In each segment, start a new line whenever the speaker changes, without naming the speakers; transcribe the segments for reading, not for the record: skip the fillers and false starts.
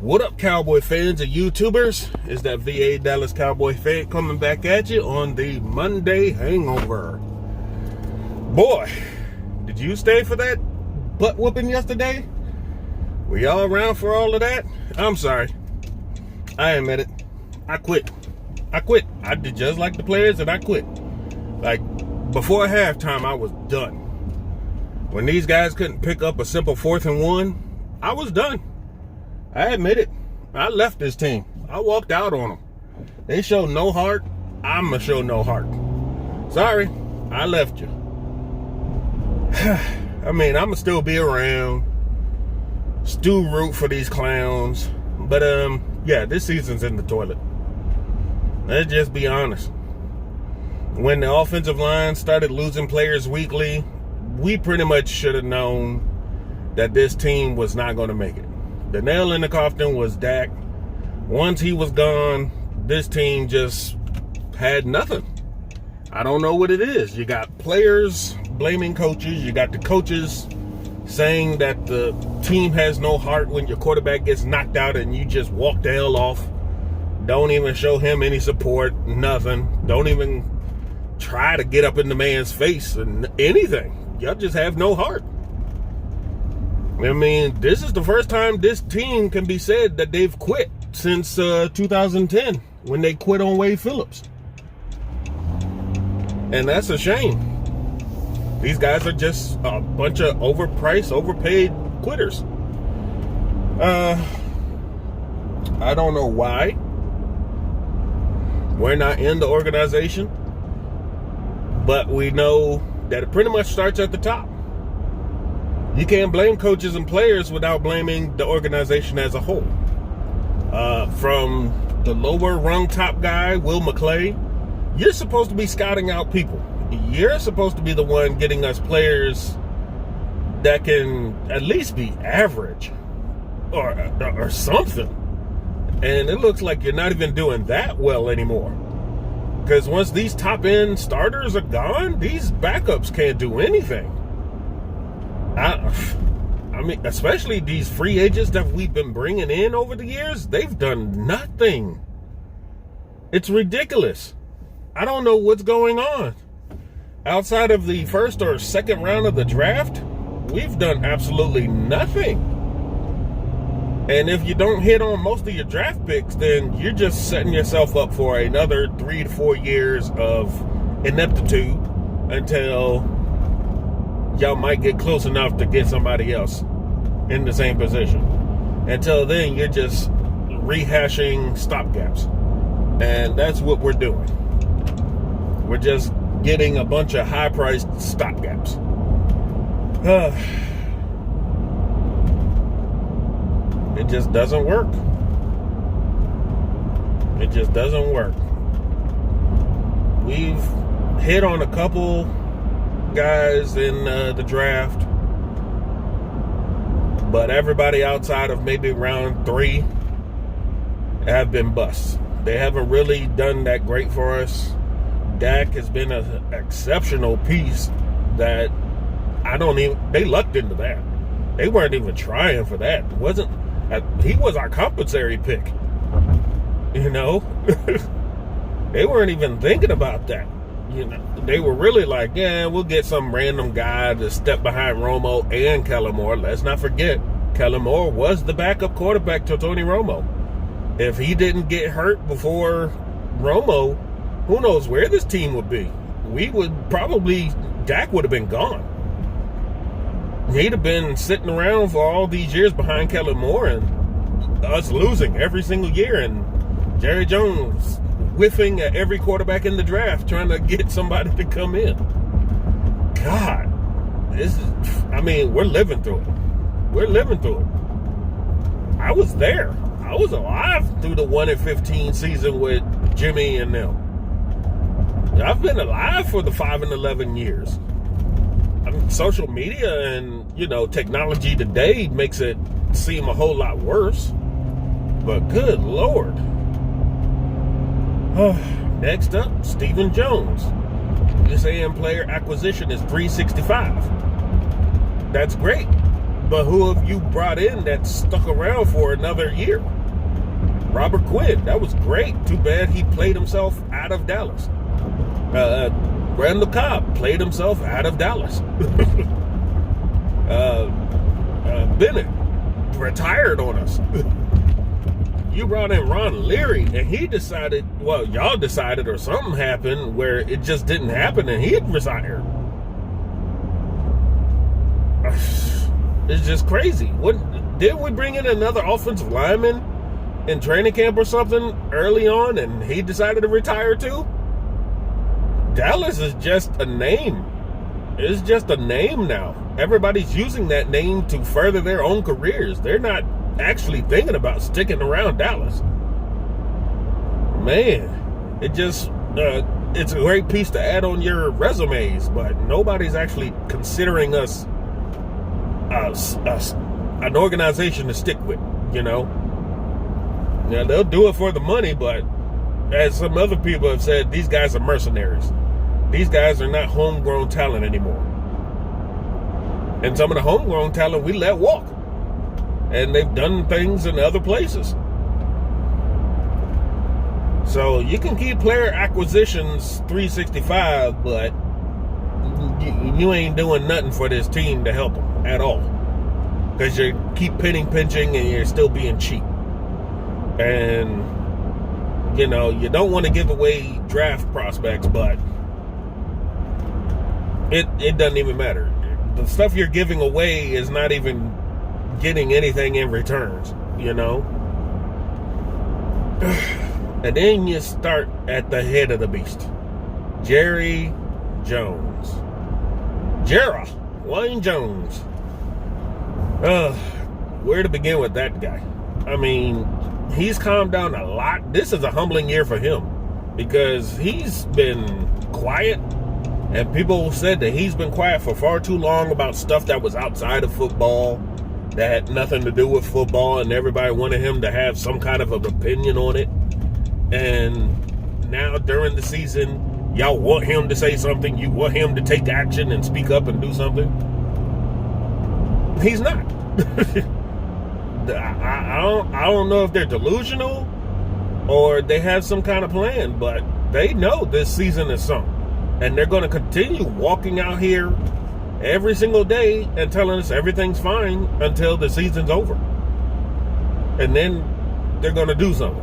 What up, Cowboy fans and YouTubers? It's that VA Dallas Cowboy fan coming back at you on the Monday hangover. Boy, did you stay for that butt whooping yesterday? Were y'all around for all of that? I'm sorry. I admit it. I quit. I did just like the players and I quit. Like, before halftime, I was done. When these guys couldn't pick up a simple 4th and 1, I was done. I admit it. I left this team. I walked out on them. They showed no heart. I'm going to show no heart. Sorry, I left you. I mean, I'm going to still be around. Still root for these clowns. But, yeah, this season's in the toilet. Let's just be honest. When the offensive line started losing players weekly, we pretty much should have known that this team was not going to make it. The nail in the coffin was Dak. Once he was gone, this team just had nothing. I don't know what it is. You got players blaming coaches. You got the coaches saying that the team has no heart when your quarterback gets knocked out and you just walk the hell off. Don't even show him any support, nothing. Don't even try to get up in the man's face and anything. Y'all just have no heart. I mean, this is the first time this team can be said that they've quit since 2010 when they quit on Wade Phillips. And that's a shame. These guys are just a bunch of overpriced, overpaid quitters. I don't know why we're not in the organization, but we know that it pretty much starts at the top. You can't blame coaches and players without blaming the organization as a whole. From the lower rung top guy, Will McClay, you're supposed to be scouting out people. You're supposed to be the one getting us players that can at least be average or something. And it looks like you're not even doing that well anymore. Because once these top end starters are gone, these backups can't do anything. I mean, especially these free agents that we've been bringing in over the years, they've done nothing. It's ridiculous. I don't know what's going on. Outside of the first or second round of the draft, we've done absolutely nothing. And if you don't hit on most of your draft picks, then you're just setting yourself up for another 3 to 4 years of ineptitude until y'all might get close enough to get somebody else in the same position. Until then, you're just rehashing stopgaps. And that's what we're doing. We're just getting a bunch of high-priced stopgaps. It just doesn't work. It just doesn't work. We've hit on a couple guys in the draft, but everybody outside of maybe round 3 have been busts. They haven't really done that great for us. Dak has been an exceptional piece that they lucked into that. They weren't even trying for that. He was our compensatory pick. You know? They weren't even thinking about that. You know, they were really like, yeah, we'll get some random guy to step behind Romo and Kellen Moore. Let's not forget, Kellen Moore was the backup quarterback to Tony Romo. If he didn't get hurt before Romo, who knows where this team would be? Dak would have been gone. He'd have been sitting around for all these years behind Kellen Moore and us losing every single year, and Jerry Jones whiffing at every quarterback in the draft trying to get somebody to come in. God, we're living through it. We're living through it. I was there. I was alive through the 1-15 season with Jimmy and them. I've been alive for the 5-11 years. I mean, social media and, technology today makes it seem a whole lot worse. But good Lord. Next up, Stephen Jones. USAN player acquisition is $365. That's great. But who have you brought in that stuck around for another year? Robert Quinn. That was great. Too bad he played himself out of Dallas. Randall Cobb played himself out of Dallas. Bennett retired on us. You brought in Ron Leary, and he decided, well, y'all decided, or something happened where it just didn't happen, and he had retired. It's just crazy. Didn't we bring in another offensive lineman in training camp or something early on, and he decided to retire too? Dallas is just a name. It's just a name now. Everybody's using that name to further their own careers. They're not actually thinking about sticking around Dallas. Man, it's a great piece to add on your resumes, but nobody's actually considering us an organization to stick with, you know? Now, they'll do it for the money, but as some other people have said, these guys are mercenaries. These guys are not homegrown talent anymore. And some of the homegrown talent we let walk. And they've done things in other places. So you can keep player acquisitions 365, but you ain't doing nothing for this team to help them at all. Because you keep pinching and you're still being cheap. And, you know, you don't want to give away draft prospects, but it doesn't even matter. The stuff you're giving away is not even getting anything in returns, you know? And then you start at the head of the beast. Jerry Jones. Wayne Jones. Where to begin with that guy? I mean, he's calmed down a lot. This is a humbling year for him because he's been quiet, and people said that he's been quiet for far too long about stuff that was outside of football, that had nothing to do with football, and everybody wanted him to have some kind of an opinion on it. And now during the season, y'all want him to say something. You want him to take action and speak up and do something. He's not. I don't know if they're delusional or they have some kind of plan, but they know this season is something. And they're going to continue walking out here every single day and telling us everything's fine until the season's over. And then they're going to do something.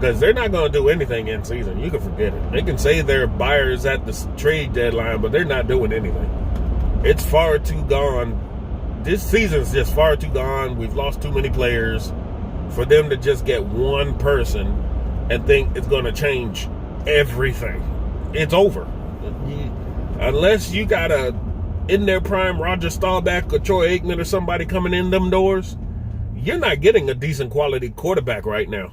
Because they're not going to do anything in season. You can forget it. They can say they're buyers at the trade deadline, but they're not doing anything. It's far too gone. This season's just far too gone. We've lost too many players for them to just get one person and think it's going to change everything. It's over. Unless you got a in their prime Roger Staubach or Troy Aikman or somebody coming in them doors, you're not getting a decent quality quarterback right now.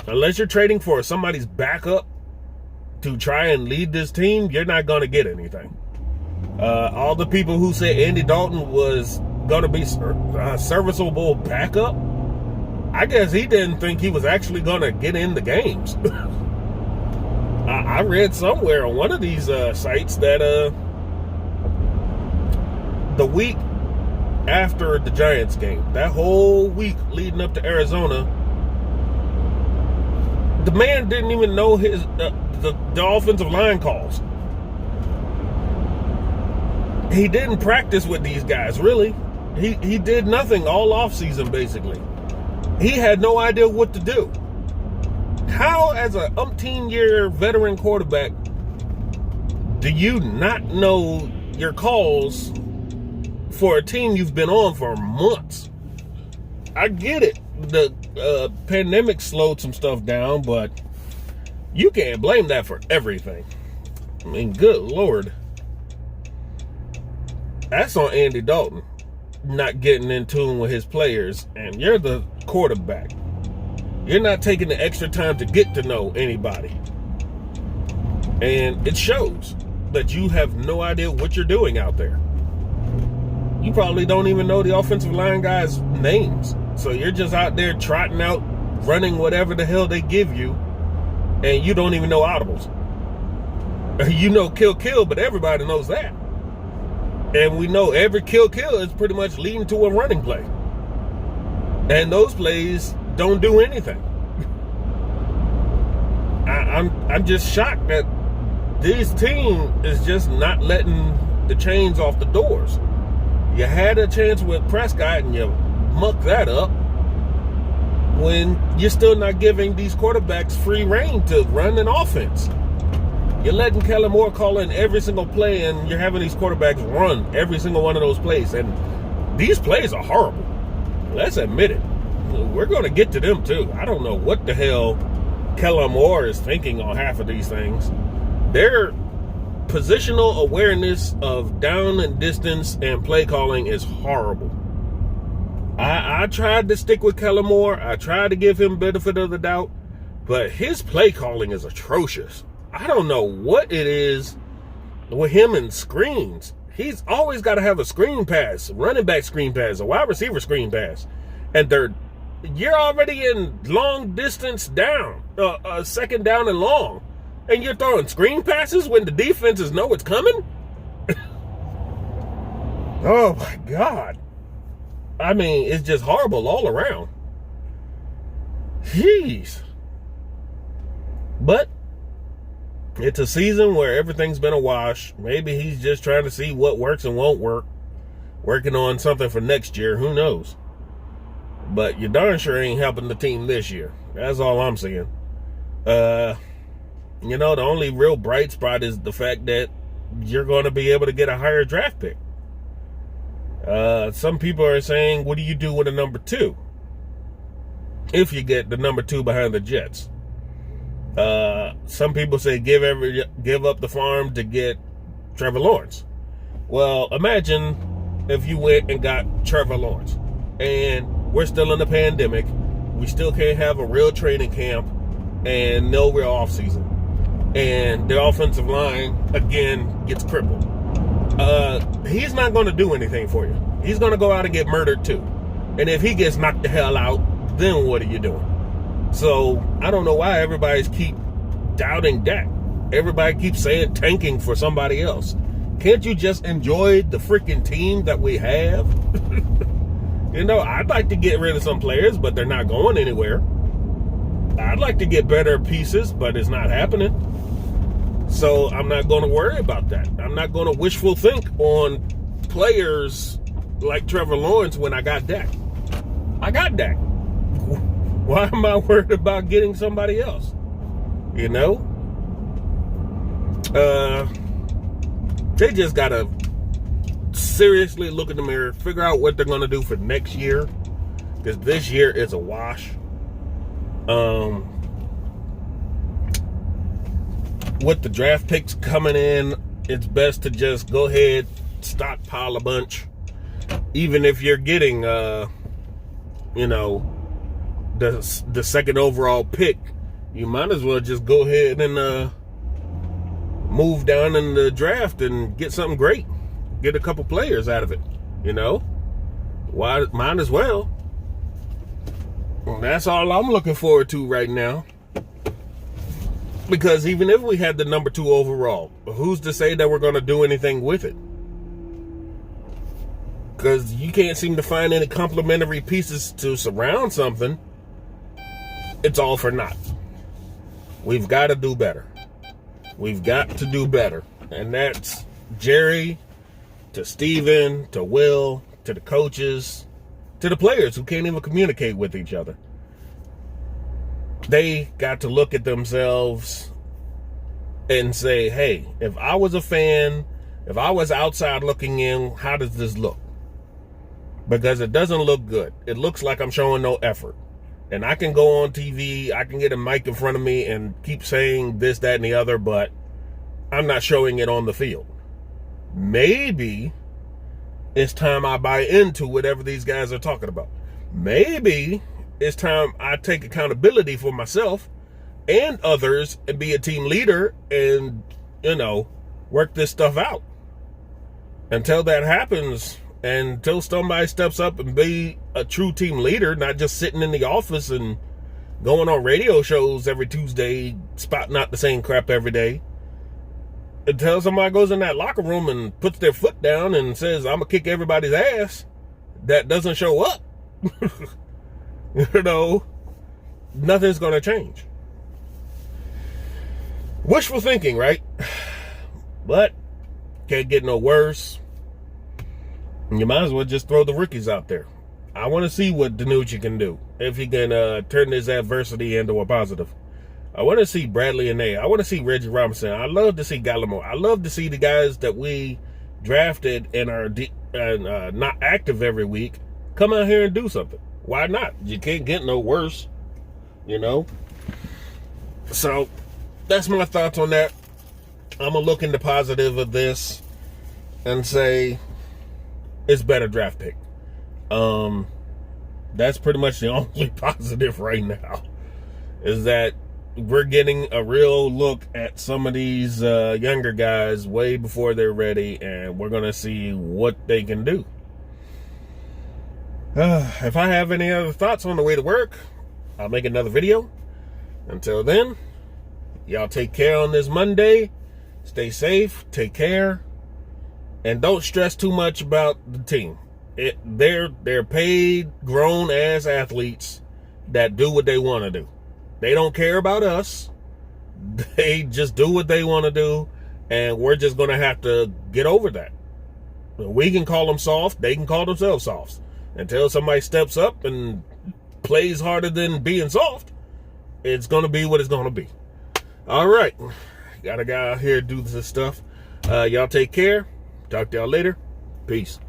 Unless you're trading for somebody's backup to try and lead this team, you're not going to get anything. All the people who said Andy Dalton was going to be a serviceable backup, I guess he didn't think he was actually going to get in the games. I read somewhere on one of these sites that the week after the Giants game, that whole week leading up to Arizona, the man didn't even know his the offensive line calls. He didn't practice with these guys, really. He did nothing all offseason, basically. He had no idea what to do. How, as an umpteen-year veteran quarterback, do you not know your calls for a team you've been on for months? I get it. The pandemic slowed some stuff down, but you can't blame that for everything. I mean, good Lord. That's on Andy Dalton, not getting in tune with his players, and you're the quarterback. You're not taking the extra time to get to know anybody. And it shows that you have no idea what you're doing out there. You probably don't even know the offensive line guys' names. So you're just out there trotting out, running whatever the hell they give you, and you don't even know audibles. You know kill, but everybody knows that. And we know every kill is pretty much leading to a running play. And those plays don't do anything. I'm just shocked that this team is just not letting the chains off the doors. You had a chance with Prescott and you mucked that up when you're still not giving these quarterbacks free reign to run an offense. You're letting Kellen Moore call in every single play, and you're having these quarterbacks run every single one of those plays. And these plays are horrible. Let's admit it. We're going to get to them too. I don't know what the hell Kellen Moore is thinking on half of these things. Their positional awareness of down and distance and play calling is horrible. I tried to stick with Kellen Moore. I tried to give him benefit of the doubt, but his play calling is atrocious. I don't know what it is with him and screens. He's always got to have a screen pass, running back screen pass, a wide receiver screen pass, and you're already in long distance down, second down and long, and you're throwing screen passes when the defenses know it's coming? Oh my God. I mean, it's just horrible all around. Jeez. But it's a season where everything's been a wash. Maybe he's just trying to see what works and won't work. Working on something for next year. Who knows? But you darn sure ain't helping the team this year. That's all I'm saying. The only real bright spot is the fact that you're going to be able to get a higher draft pick. Some people are saying, what do you do with a number 2? If you get the number 2 behind the Jets. Some people say give up the farm to get Trevor Lawrence. Well, imagine if you went and got Trevor Lawrence. And we're still in the pandemic. We still can't have a real training camp and no real offseason. And the offensive line, again, gets crippled. He's not going to do anything for you. He's going to go out and get murdered too. And if he gets knocked the hell out, then what are you doing? So I don't know why everybody's keep doubting Dak. Everybody keeps saying tanking for somebody else. Can't you just enjoy the freaking team that we have? I'd like to get rid of some players, but they're not going anywhere. I'd like to get better pieces, but it's not happening. So I'm not going to worry about that. I'm not going to wishful think on players like Trevor Lawrence when I got Dak. I got Dak. Why am I worried about getting somebody else? They just got to seriously look in the mirror, figure out what they're going to do for next year, because this year is a wash. With the draft picks coming in, it's best to just go ahead, stockpile a bunch. Even if you're getting, the second overall pick, you might as well just go ahead and move down in the draft and get something great. Get a couple players out of it, Why? Might as well. Well, that's all I'm looking forward to right now. Because even if we had the number 2 overall, who's to say that we're going to do anything with it? Because you can't seem to find any complementary pieces to surround something. It's all for naught. We've got to do better. We've got to do better. And that's Jerry, to Steven, to Will, to the coaches, to the players who can't even communicate with each other. They got to look at themselves and say, hey, if I was a fan, if I was outside looking in, how does this look? Because it doesn't look good. It looks like I'm showing no effort. And I can go on TV, I can get a mic in front of me and keep saying this, that, and the other, but I'm not showing it on the field. Maybe it's time I buy into whatever these guys are talking about. Maybe it's time I take accountability for myself and others and be a team leader and, work this stuff out. Until that happens, and until somebody steps up and be a true team leader, not just sitting in the office and going on radio shows every Tuesday, spouting out the same crap every day. Until somebody goes in that locker room and puts their foot down and says, I'm going to kick everybody's ass, that doesn't show up. nothing's going to change. Wishful thinking, right? But can't get no worse. You might as well just throw the rookies out there. I want to see what DiNucci can do, if he can turn this adversity into a positive. I want to see Bradley and I want to see Reggie Robinson. I love to see Gallimore. I love to see the guys that we drafted and are not active every week come out here and do something. Why not? You can't get no worse, you know? So that's my thoughts on that. I'm going to look into positive of this and say it's better draft pick. That's pretty much the only positive right now, is that we're getting a real look at some of these younger guys way before they're ready, and we're going to see what they can do. If I have any other thoughts on the way to work, I'll make another video. Until then, y'all take care on this Monday. Stay safe, take care, and don't stress too much about the team. They're paid, grown-ass athletes that do what they want to do. They don't care about us. They just do what they want to do, and we're just going to have to get over that. We can call them soft. They can call themselves soft. Until somebody steps up and plays harder than being soft, it's going to be what it's going to be. All right. Got a guy out here do this stuff. Y'all take care. Talk to y'all later. Peace.